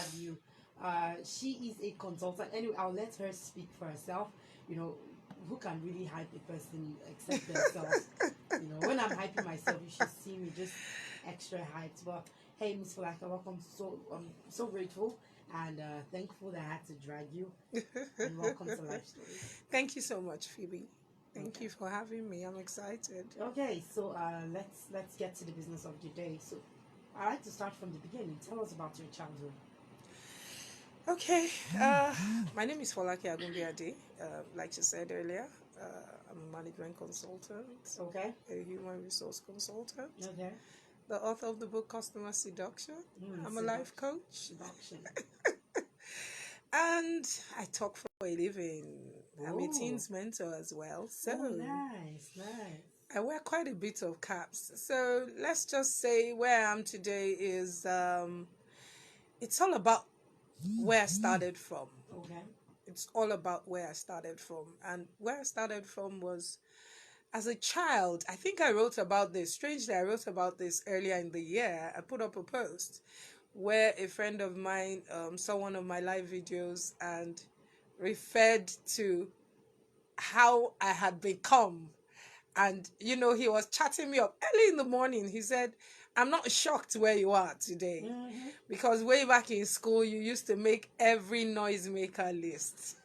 have you. She is a consultant. Anyway, I'll let her speak for herself. You know, who can really hype a person except themselves? You know, when I'm hyping myself, you should see me just extra hyped. But hey, Miss Falaka, welcome. I'm so grateful and thankful that I had to drag you. And welcome to Life Stories. Thank you so much, Phoebe. Thank Okay. you for having me. I'm excited. Okay, so let's get to the business of the day. So I like to start from the beginning. Tell us about your childhood. Okay, my name is Folake Agumbiade. Like you said earlier, I'm a management consultant, Okay. a human resource consultant, Okay. the author of the book Customer Seduction. I'm a life coach, Seduction. and I talk for a living. I'm a Oh. teens mentor as well, so Oh, nice, nice. I wear quite a bit of caps. So let's just say where I am today is it's all about where I started from. Okay. It's all about where I started from. And where I started from was as a child. I think I wrote about this. Strangely, I wrote about this earlier in the year. I put up a post where a friend of mine saw one of my live videos and referred to how I had become. And, he was chatting me up early in the morning. He said, I'm not shocked where you are today. Mm-hmm. Because way back in school, you used to make every noisemaker list.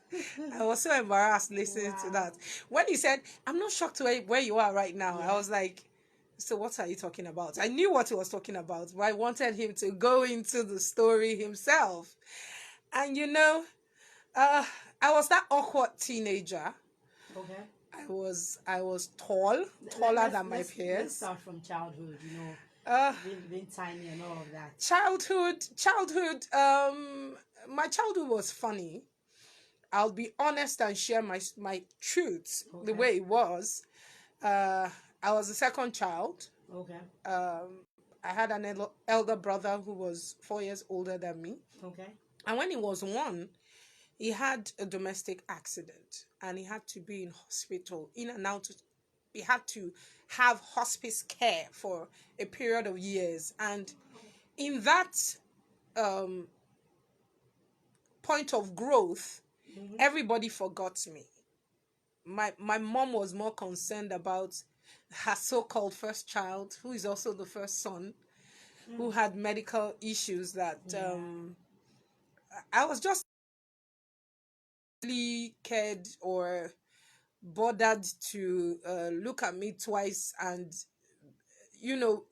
I was so embarrassed listening to that. When he said, I'm not shocked where you are right now, I was like, so what are you talking about? I knew what he was talking about, but I wanted him to go into the story himself. And uh, I was that awkward teenager. Okay. I was taller than my peers. Let's start from childhood. Being tiny and all of that. Childhood. My childhood was funny. I'll be honest and share my truths the way it was. I was the second child. Okay. I had an elder brother who was 4 years older than me. Okay. And when he was one, he had a domestic accident and he had to be in hospital, in and out. He had to have hospice care for a period of years. And in that um, point of growth, everybody forgot me. My mom was more concerned about her so-called first child, who is also the first son, who had medical issues that I was just really cared or bothered to look at me twice and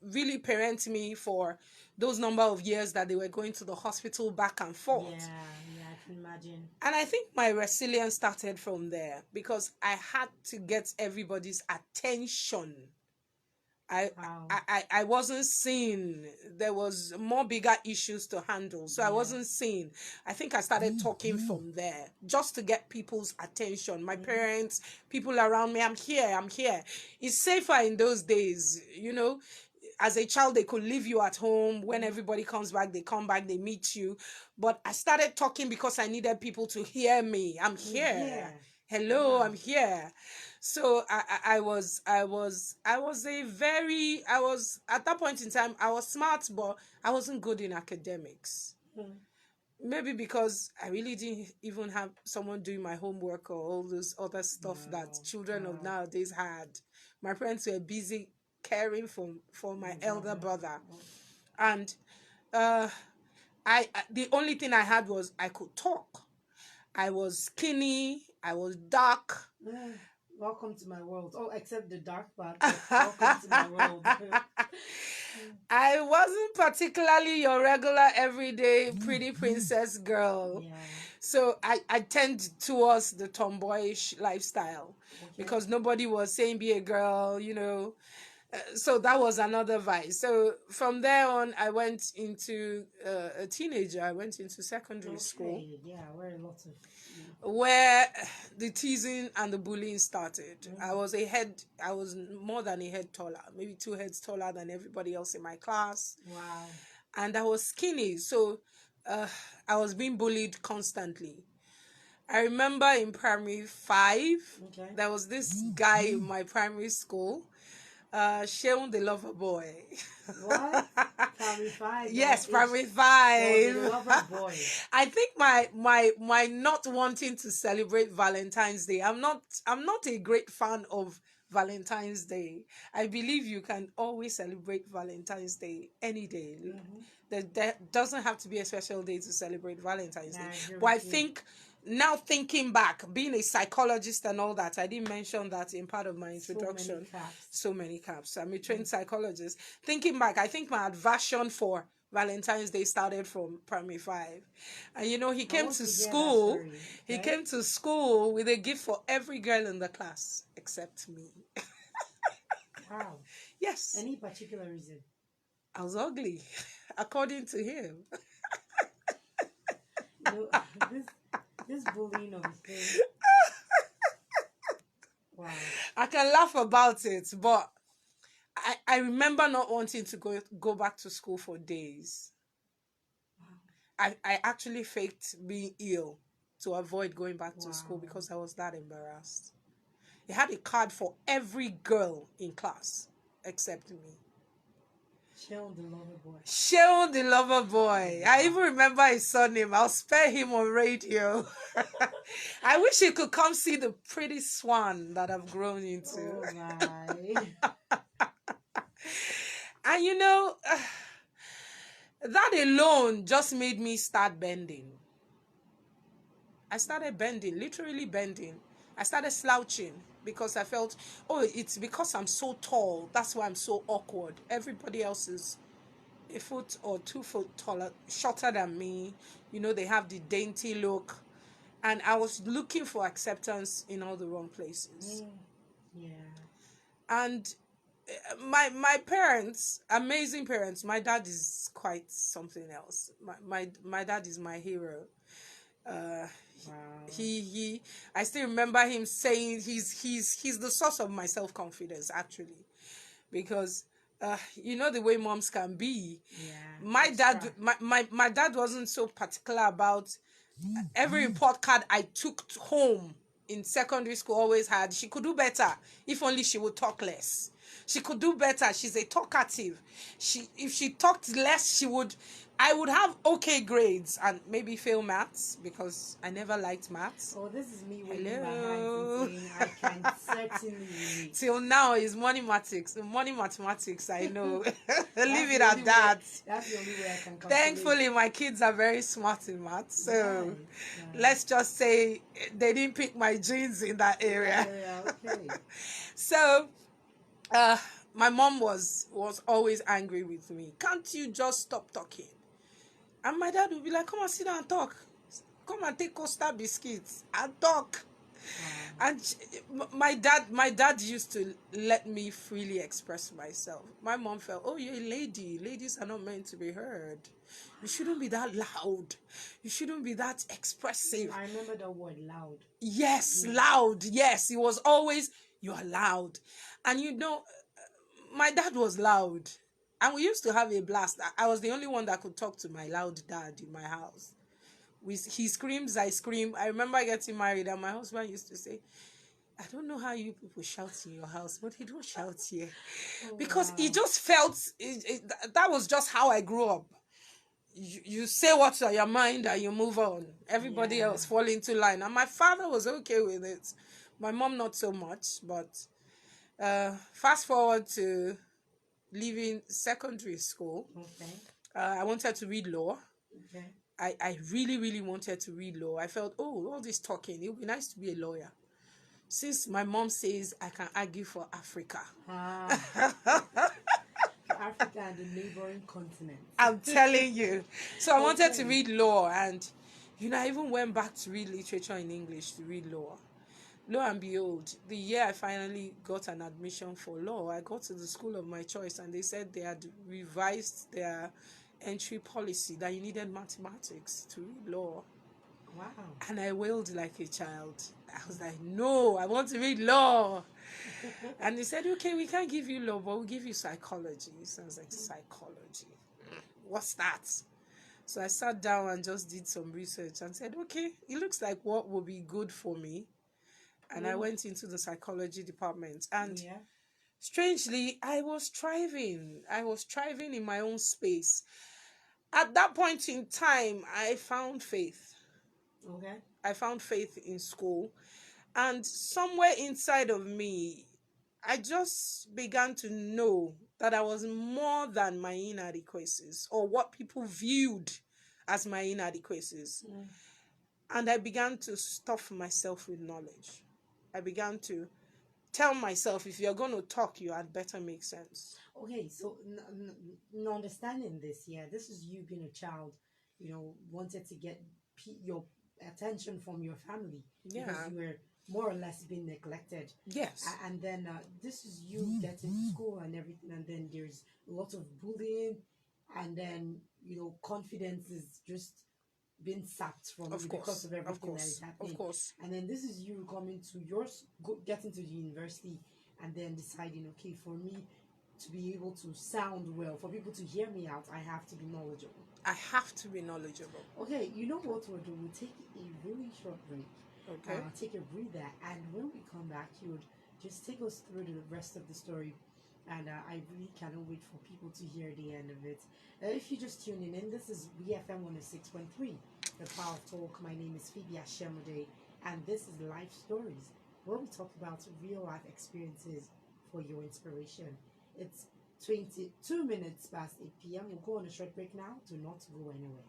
really parent me for those number of years that they were going to the hospital back and forth. Yeah, I can imagine. And I think my resilience started from there because I had to get everybody's attention. Wow. I wasn't seen. There was more bigger issues to handle. So I wasn't seen. I think I started talking from there just to get people's attention. My parents, people around me, I'm here. It's safer in those days, as a child, they could leave you at home. When everybody comes back, they come back, they meet you. But I started talking because I needed people to hear me. I'm here. Hello, I'm here. So I was at that point in time, I was smart, but I wasn't good in academics. Maybe because I really didn't even have someone doing my homework or all those other stuff that children of nowadays had. My parents were busy caring for my elder brother. And the only thing I had was I could talk. I was skinny, I was dark. Welcome to my world. Oh, except the dark part. Welcome to my world. I wasn't particularly your regular everyday pretty princess girl. Yeah. So I tend towards the tomboyish lifestyle because nobody was saying be a girl, so that was another vice. So from there on, I went into a teenager. I went into secondary school. Yeah, where a lot of where the teasing and the bullying started. I was more than a head taller, maybe 2 heads taller than everybody else in my class. Wow. And I was skinny, so I was being bullied constantly. I remember in primary 5, there was this guy in my primary school. Sheon the Lover Boy. What? Primary five. Yes, primary The 5. lover boy. I think my not wanting to celebrate Valentine's Day. I'm not a great fan of Valentine's Day. I believe you can always celebrate Valentine's Day any day. There doesn't have to be a special day to celebrate Valentine's Yeah, Day. I agree But I with you. think now thinking back, being a psychologist and all that, I didn't mention that in part of my introduction. So many caps. I'm a trained psychologist. Thinking back, I think my aversion for Valentine's Day started from primary 5. And he I came want to to hear that school. story. He Okay? came to school with a gift for every girl in the class except me. Wow. Yes, Any particular reason? I was ugly, according to him. You know, this bullying of a thing. Wow. I can laugh about it, but I remember not wanting to go back to school for days. I actually faked being ill to avoid going back to school Wow. because I was that embarrassed. He had a card for every girl in class except me. Sheon the lover boy. Sheon the Lover Boy. I even remember his surname. I'll spare him on radio. I wish you could come see the pretty swan that I've grown into. Oh my. And that alone just made me start bending. I started bending, literally bending. I started slouching because I felt, oh, it's because I'm so tall. That's why I'm so awkward. Everybody else is a foot or 2 foot taller, shorter than me. They have the dainty look. And I was looking for acceptance in all the wrong places. Yeah. And my parents, amazing parents. My dad is quite something else. My dad is my hero. Wow. He I still remember him saying he's the source of my self-confidence, actually, because the way moms can be. Yeah. My dad extra. my dad wasn't so particular about every report card I took home in secondary school. Always had, she could do better if only she would talk less. She could do better. She's a talkative. If she talked less, I would have okay grades and maybe fail maths because I never liked maths. Oh, this is me waving Hello. my hands and saying I can certainly relate. Till now is money mathematics. I know. Leave That's it the at only that. way- That's the only way I can calculate. Thankfully, my kids are very smart in maths, so Nice. let's just say they didn't pick my genes in that area. Okay. So, my mom was always angry with me. Can't you just stop talking? And my dad would be like, come and sit down and talk. Come and take Costa biscuits and talk. And my dad used to let me freely express myself. My mom felt, oh, you're a lady. Ladies are not meant to be heard. You shouldn't be that loud. You shouldn't be that expressive. I remember the word loud. Yes, loud. Yes, it was always, you are loud. And my dad was loud. And we used to have a blast. I was the only one that could talk to my loud dad in my house. He screams, I scream. I remember getting married and my husband used to say, I don't know how you people shout in your house, but he don't shout here. Because he just felt, that was just how I grew up. You say what's on your mind and you move on. Everybody else fall into line. And my father was okay with it. My mom not so much, but fast forward to leaving secondary school. Okay. I wanted to read law. Okay. I really, really wanted to read law. I felt, all this talking, it would be nice to be a lawyer. Since my mom says I can argue for Africa. Africa and the neighboring continent. I'm telling you. So I wanted to read law, and I even went back to read literature in English to read law. Lo and behold, the year I finally got an admission for law, I got to the school of my choice and they said they had revised their entry policy that you needed mathematics to read law. Wow. And I wailed like a child. I was like, no, I want to read law. And they said, okay, we can't give you law, but we'll give you psychology. So I was like, psychology? What's that? So I sat down and just did some research and said, okay, it looks like what will be good for me. And I went into the psychology department. And strangely, I was thriving. I was thriving in my own space. At that point in time, I found faith. Okay. I found faith in school. And somewhere inside of me, I just began to know that I was more than my inadequacies or what people viewed as my inadequacies. Mm. And I began to stuff myself with knowledge. I began to tell myself, if you're going to talk, you had better make sense. Okay, so understanding this, yeah, this is you being a child, wanted to get your attention from your family because Yeah. you were more or less being neglected. Yes. And then this is you getting to school and everything, and then there's a lot of bullying, and then, confidence is just being sapped from Of you because course. of Of everything that is course. Of happening. course. And then this is you coming to yours, getting to the university, and then deciding, okay, for me to be able to sound well, for people to hear me out, I have to be knowledgeable. I have to be knowledgeable. Okay, you know what we'll do? We'll take a really short break. Okay. Take a breather, and when we come back, you would just take us through the rest of the story. And I really cannot wait for people to hear the end of it. If you're just tuning in, this is BFM 106.3, The Power of Talk. My name is Phoebe Ashemode, and this is Life Stories, where we talk about real life experiences for your inspiration. It's 22 minutes past 8 p.m. We'll go on a short break now. Do not go anywhere.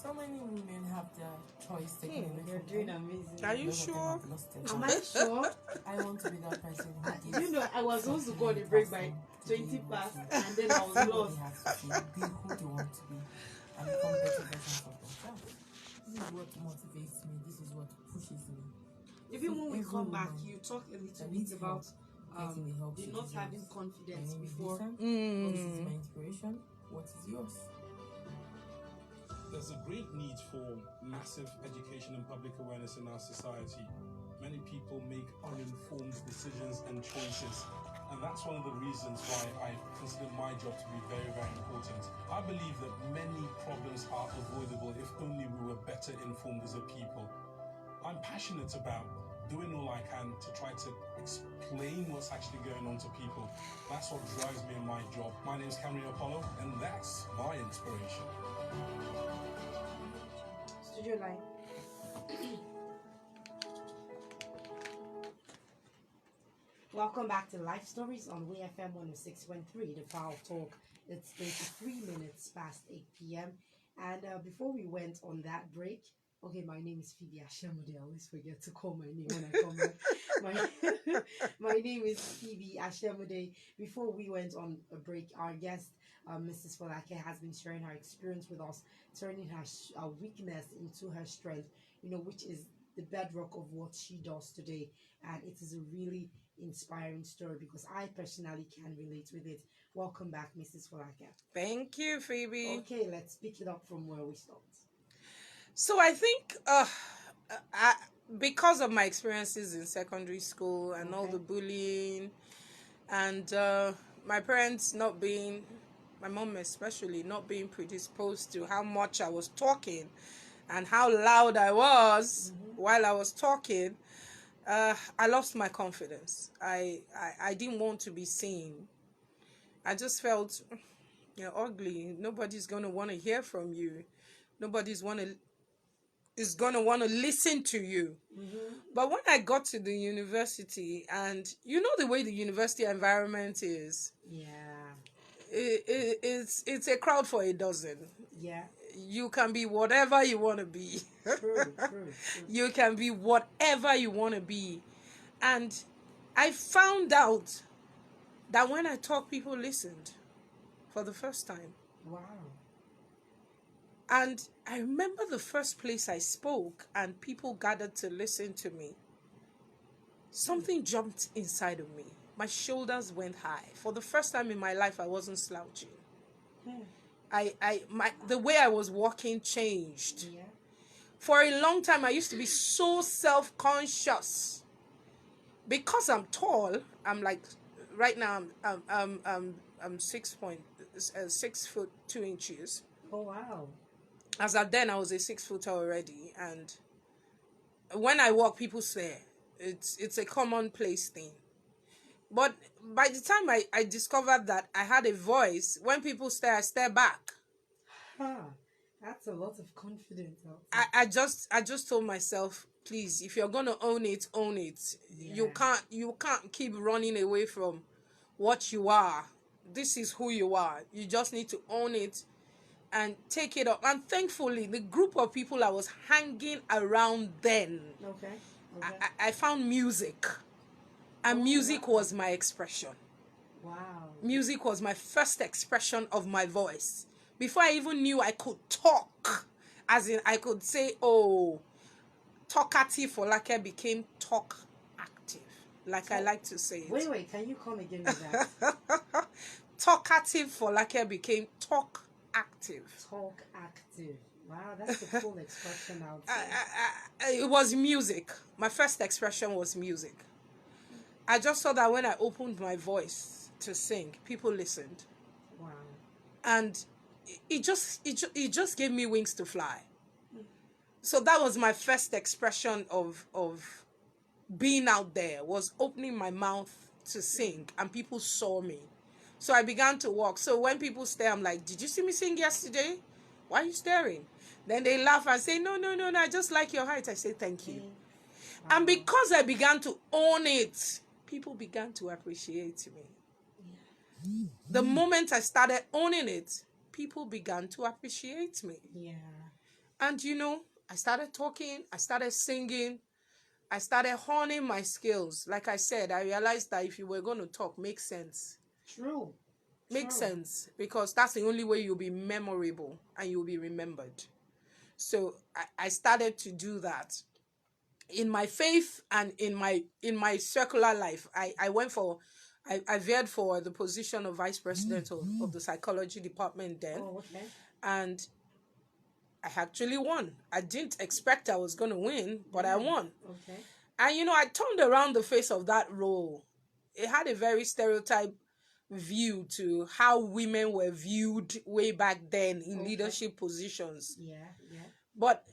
So many women have their choice taken away You're from doing them. amazing. Are you A lot of them sure? have lost their Am child. I sure? I want to be that person who gives I was supposed to go on a break by 20 past, and then I was lost. Everybody has to be who they want to be and become better versions of themselves. This is what motivates me. This is what pushes me. Even when we Every come back, woman you talk a little that bit needs about getting the help the she not deserves. having My confidence name is before. Lisa. This is my inspiration. What is yours? There's a great need for massive education and public awareness in our society. Many people make uninformed decisions and choices, and that's one of the reasons why I consider my job to be very, very important. I believe that many problems are avoidable if only we were better informed as a people. I'm passionate about doing all I can to try to explain what's actually going on to people. That's what drives me in my job. My name is Cameron Apollo, and that's my inspiration. Studio line. Welcome back to Life Stories on WFM 106.3, The Power of Talk. It's 23 minutes past 8 p.m. And before we went on that break, okay, my name is Phoebe Ashemode. I always forget to call my name when I come back. My name is Phoebe Ashemode. Before we went on a break, our guest, Mrs. Folake, has been sharing her experience with us, turning her weakness into her strength, which is the bedrock of what she does today. And it is a really inspiring story because I personally can relate with it. Welcome back, Mrs. Folake. Thank you, Phoebe. Okay, let's pick it up from where we stopped. So I think because of my experiences in secondary school and all Okay. the bullying and my parents not being, my mom especially, not being predisposed to how much I was talking and how loud I was while I was talking, I lost my confidence. I didn't want to be seen. I just felt, you're ugly. Nobody's going to want to hear from you. Nobody's is going to want to listen to you. But when I got to the university, and you know the way the university environment is, Yeah. it's a crowd for a dozen. Yeah. You can be whatever you want to be. True. You can be whatever you want to be. And I found out that when I talked, people listened for the first time. Wow. And I remember the first place I spoke and people gathered to listen to me. Something jumped inside of me. My shoulders went high. For the first time in my life, I wasn't slouching. The way I was walking changed. Yeah. For a long time, I used to be so self-conscious. Because I'm tall, I'm like, right now, I'm 6 foot 2 inches. Oh wow. As at then, I was a 6 footer already, and when I walk, people stare. It's a commonplace thing. But by the time I discovered that I had a voice, when people stare, I stare back. Huh. That's a lot of confidence. I just told myself, please, if you're gonna own it, own it. Yeah. You can't keep running away from what you are. This is who you are. You just need to own it and take it up. And thankfully, the group of people I was hanging around then, Okay. I found music. And music wow. was my expression. Wow. Music was my first expression of my voice. Before I even knew I could talk, as in I could say, oh, talkative Folake became talk active, like I like to say it. Wait, can you come again with that? Talkative Folake became talk active. Talk active. Wow, that's a cool expression out It was music. My first expression was music. I just saw that when I opened my voice to sing, people listened. Wow. And it just gave me wings to fly. So that was my first expression of being out there, was opening my mouth to sing, and people saw me. So I began to walk. So when people stare, I'm like, did you see me sing yesterday? Why are you staring? Then they laugh and say, no, I just like your height. I say, thank you. Wow. And because I began to own it, people began to appreciate me. Yeah. The moment I started owning it, people began to appreciate me. Yeah. And I started talking, I started singing, I started honing my skills. Like I said, I realized that if you were going to talk, make sense. True. Make sense, because that's the only way you'll be memorable and you'll be remembered. So I started to do that. In my faith and in my secular life, I veered for the position of vice president of the psychology department then. Oh, okay. And I actually won. I didn't expect I was going to win, but I won. Okay. And, I turned around the face of that role. It had a very stereotype view to how women were viewed way back then in leadership positions. Yeah. But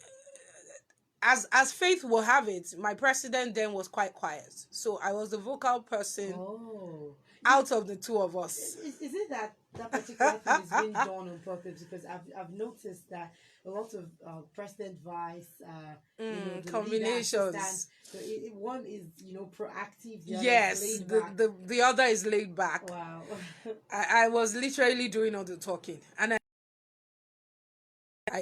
as fate will have it, my president then was quite quiet. So I was the vocal person out of the two of us. Is it that particular thing is being done on purpose? Because I've noticed that a lot of president vice, the combinations. So one is proactive. The Yes, other is laid back. the other is laid back. Wow. I was literally doing all the talking, and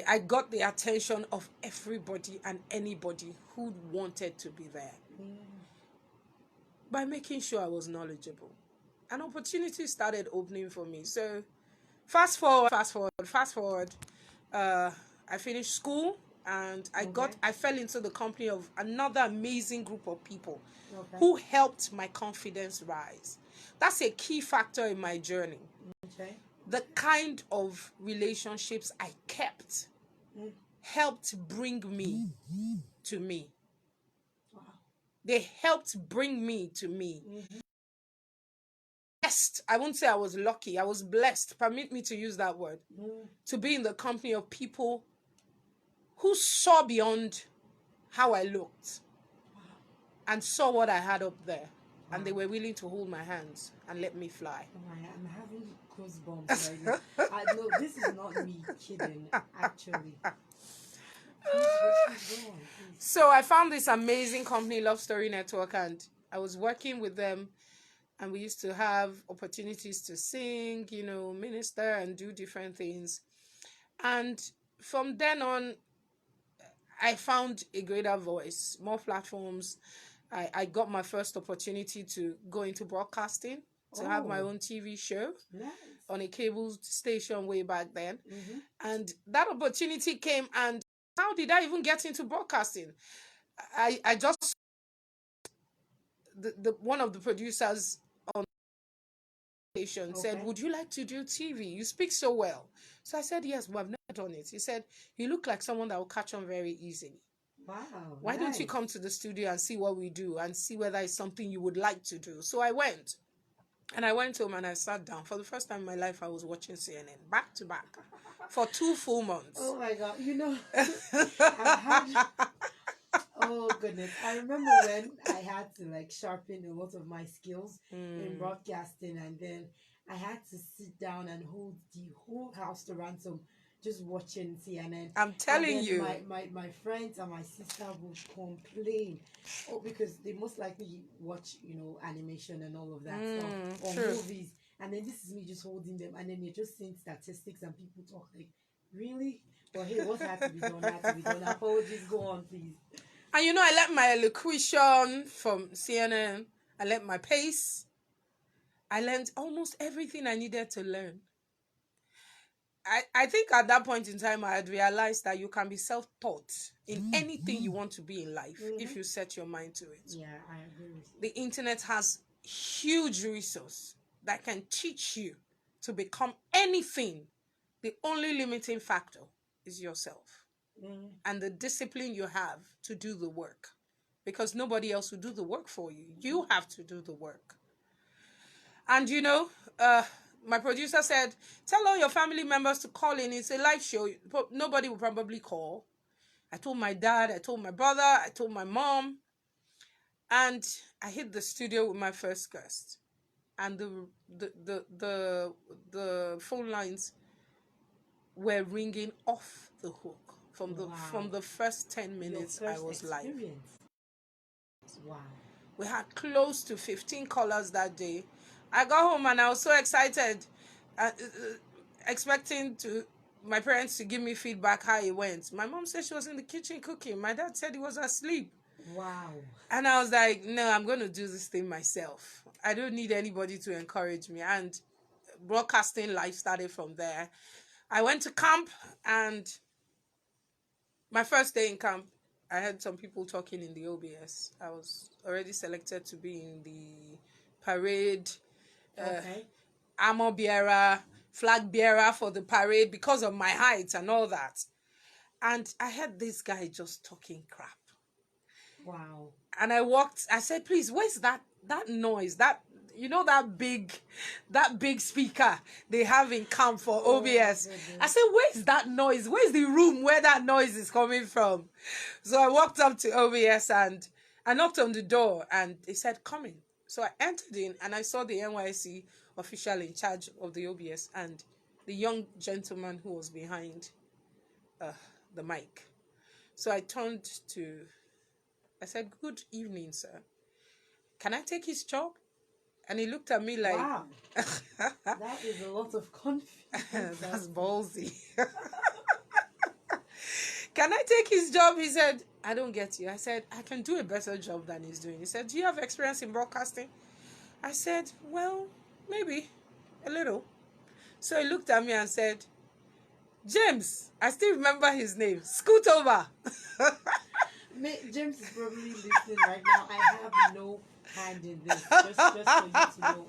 I got the attention of everybody and anybody who wanted to be there by making sure I was knowledgeable. An opportunity started opening for me. So fast forward. I finished school and I fell into the company of another amazing group of people who helped my confidence rise. That's a key factor in my journey. Okay. The kind of relationships I kept helped bring me to me. Wow. They helped bring me to me. Blessed. I won't say I was lucky. I was blessed. Permit me to use that word. To be in the company of people who saw beyond how I looked and saw what I had up there. And they were willing to hold my hands and let me fly. Oh, I'm having goosebumps right now. No, this is not me kidding, actually. Please. So I found this amazing company, Love Story Network, and I was working with them. And we used to have opportunities to sing, minister and do different things. And from then on, I found a greater voice, more platforms. I got my first opportunity to go into broadcasting, to have my own TV show on a cable station way back then. And that opportunity came, and how did I even get into broadcasting? I just, the one of the producers on the station said, would you like to do TV? You speak so well. So I said, yes, but I've never done it. He said, you look like someone that will catch on very easily. Wow. Why don't you come to the studio and see what we do and see whether it's something you would like to do? So I went. And I went home and I sat down. For the first time in my life, I was watching CNN back to back for 2 full months. Oh my God. I've had... Oh goodness. I remember when I had to like sharpen a lot of my skills in broadcasting, and then I had to sit down and hold the whole house to ransom just watching CNN. I'm And telling then you. my friends and my sister would complain. Oh, because they most likely watch, animation and all of that stuff, or True. movies. And then this is me just holding them, and then they're just seeing statistics and people talk like, really? But hey, what had to be done had to be done. Apologies, go on, please. And I learned my elocution from CNN. I learned my pace. I learned almost everything I needed to learn. I think at that point in time, I had realized that you can be self-taught in anything you want to be in life if you set your mind to it. Yeah, I agree with you. The internet has huge resource that can teach you to become anything. The only limiting factor is yourself and the discipline you have to do the work, because nobody else will do the work for you. You have to do the work. And my producer said, tell all your family members to call in. It's a live show. Nobody will probably call. I told my dad, I told my brother, I told my mom. And I hit the studio with my first guest. And the phone lines were ringing off the hook from the first 10 minutes I was live. Wow. We had close to 15 callers that day. I got home and I was so excited, expecting my parents to give me feedback how it went. My mom said she was in the kitchen cooking. My dad said he was asleep. Wow. And I was like, no, I'm going to do this thing myself. I don't need anybody to encourage me. And broadcasting life started from there. I went to camp, and my first day in camp, I had some people talking in the OBS. I was already selected to be in the parade, armor bearer, flag bearer for the parade because of my height and all that. And I heard this guy just talking crap. Wow. And I said, please, where's that noise? That big speaker they have in camp for OBS. I said, where's that noise? Where's the room where that noise is coming from? So I walked up to OBS and I knocked on the door, and they said, come in. So I entered in and I saw the NYC official in charge of the OBS and the young gentleman who was behind the mic. So I I said, good evening, sir. Can I take his job? And he looked at me like, wow, that is a lot of confidence. That's ballsy. Can I take his job? He said, I don't get you. I said, I can do a better job than he's doing. He said, do you have experience in broadcasting? I said, well, maybe a little. So he looked at me and said, James, I still remember his name, scoot over. James is probably listening right now. I have no hand in this, just for you to know.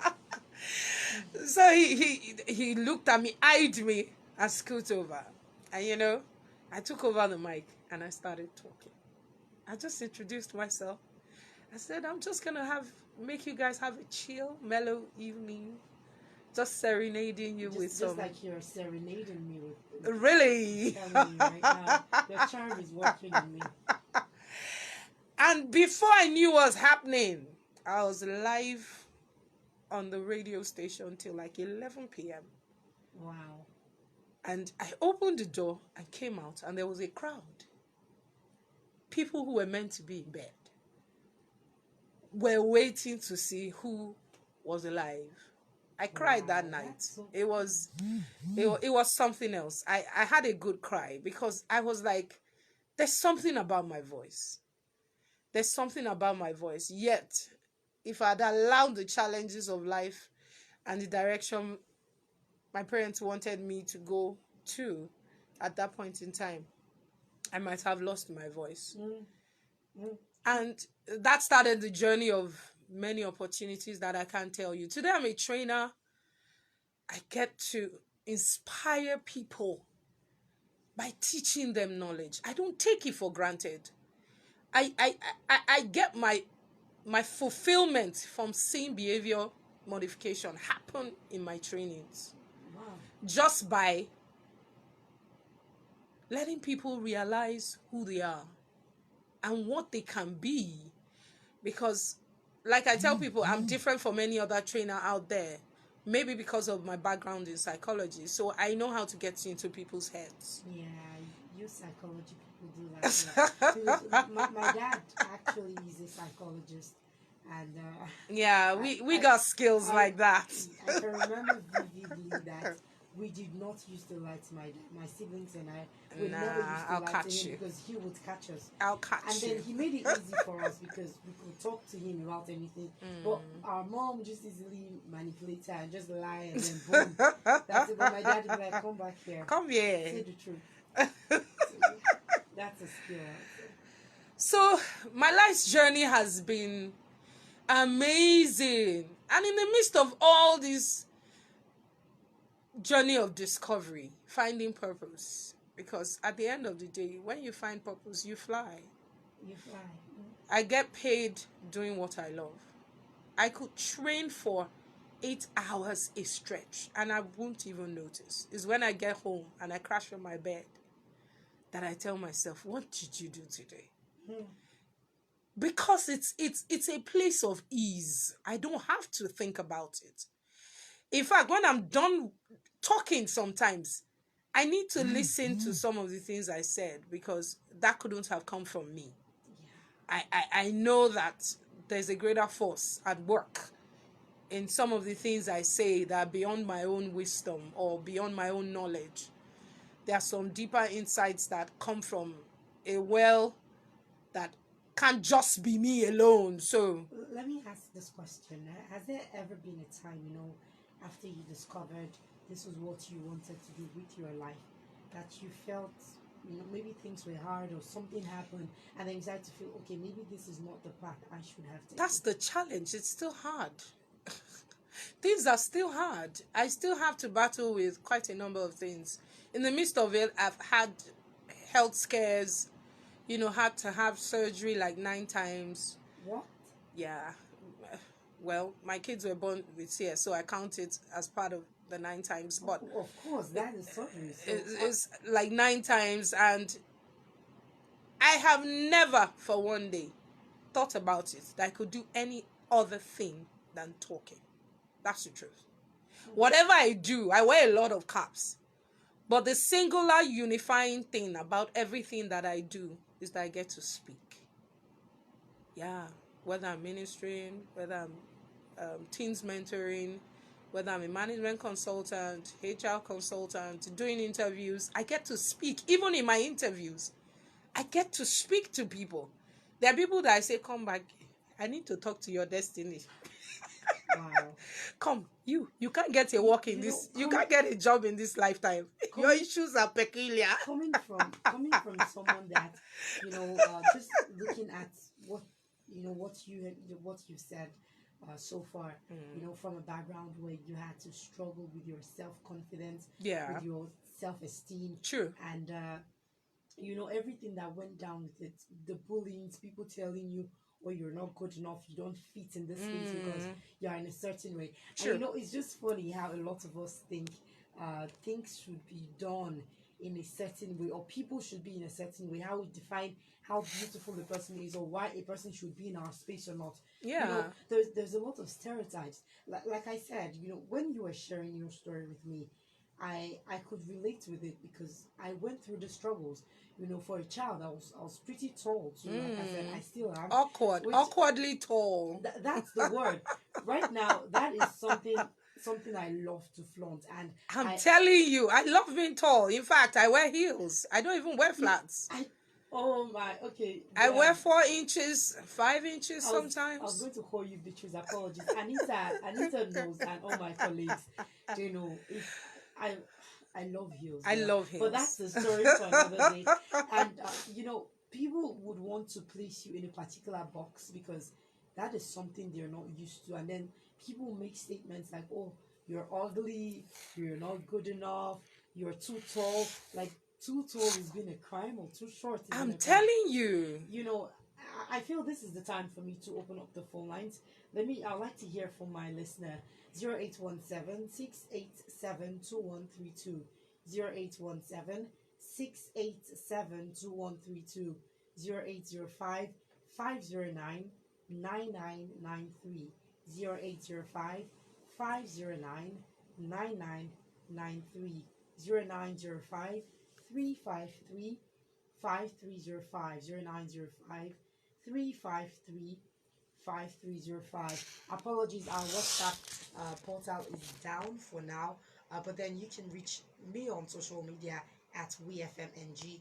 So he looked at me, eyed me, and scoot over. And I took over the mic and I started talking. I just introduced myself. I said, I'm just gonna make you guys have a chill, mellow evening. Just serenading you with some. Just like you're serenading me with. Really? Telling you right now, your charm is working on me. And before I knew what was happening, I was live on the radio station till like 11 p.m. Wow. And I opened the door and came out, and there was a crowd. People who were meant to be in bed were waiting to see who was alive. I cried that night. It was something else. I had a good cry because I was like, there's something about my voice. There's something about my voice. Yet, if I'd allowed the challenges of life and the direction my parents wanted me to go to at that point in time, I might have lost my voice. And that started the journey of many opportunities that I can't tell you. Today, I'm a trainer. I get to inspire people by teaching them knowledge. I don't take it for granted. I get my fulfillment from seeing behavior modification happen in my trainings. Wow. Just by letting people realize who they are and what they can be. Because, like I tell people, I'm different from any other trainer out there. Maybe because of my background in psychology. So I know how to get into people's heads. Yeah, you psychology people do like that. My dad actually is a psychologist, and Yeah, we got skills like that. I can remember vividly that we did not used to lie to my siblings and I. We never used to I'll lie to catch him you. because he would catch us. I'll catch And you. then he made it easy for us because we could talk to him about anything. But our mom just easily manipulated her and just lie and then boom. That's it. But my dad would be like, come back here. Come here. Say the truth. So, that's a skill. I'd say. So my life's journey has been amazing. And in the midst of all this journey of discovery, finding purpose. Because at the end of the day, when you find purpose, you fly. You fly. I get paid doing what I love. I could train for 8 hours a stretch and I won't even notice. It's when I get home and I crash on my bed that I tell myself, what did you do today? Because it's a place of ease. I don't have to think about it. In fact, when I'm done talking sometimes, I need to listen to some of the things I said because that couldn't have come from me. I know that there's a greater force at work in some of the things I say that are beyond my own wisdom or beyond my own knowledge. There are some deeper insights that come from a well that can't just be me alone. So Let me ask this question. Has there ever been a time, after you discovered this was what you wanted to do with your life, that you felt, maybe things were hard or something happened and then you decided to feel, okay, maybe this is not the path I should have taken? that's the challenge. It's still hard. Things are still hard. I still have to battle with quite a number of things. In the midst of it, I've had health scares, had to have surgery like 9 times. What? Yeah. Well, my kids were born with CS, so I count it as part of the 9 times. But Of course, that is surgery. So it's like 9 times, and I have never for one day thought about it that I could do any other thing than talking. That's the truth. Whatever I do, I wear a lot of caps. But the singular unifying thing about everything that I do is that I get to speak. Yeah, whether I'm ministering, whether I'm teens mentoring, whether I'm a management consultant, HR consultant, doing interviews, I get to speak. Even in my interviews, I get to speak to people. There are people that I say, come back, I need to talk to your destiny. wow. Come, you can't get a work in this. You can't get a job in this lifetime. Your issues are peculiar. Coming from someone that just looking at what you've said so far, from a background where you had to struggle with your self-confidence, Yeah. with your self-esteem, True. and everything that went down with it, the bullying, people telling you, oh, you're not good enough, you don't fit in this space because you're in a certain way. True. And it's just funny how a lot of us think things should be done in a certain way, or people should be in a certain way, how we define how beautiful the person is or why a person should be in our space or not. Yeah. There's a lot of stereotypes. Like I said, when you were sharing your story with me, I could relate with it because I went through the struggles. For a child, I was pretty tall too. Like I said, I still am. Awkwardly tall. That's the word. Right now, that is something I love to flaunt. And I'm telling you, I love being tall. In fact, I wear heels. I don't even wear flats. Oh my, okay. I wear 4 inches, 5 inches sometimes. I was going to call you bitches. Apologies. Anita knows, and all my colleagues, if I love heels. I love heels. But that's the story for another day. And people would want to place you in a particular box because that is something they're not used to. And then people make statements like, "Oh, you're ugly. You're not good enough. You're too tall." Like, too tall has been a crime, or too short has been a crime. I'm telling you. I feel this is the time for me to open up the phone lines. I'd like to hear from my listener. 0817-687-2132. 0817-687-2132. 0805 509 9993. 0805 509 9993. 0905 353 5305. 0905 353 5305. Apologies, our WhatsApp portal is down for now, but then you can reach me on social media at WeFMNG.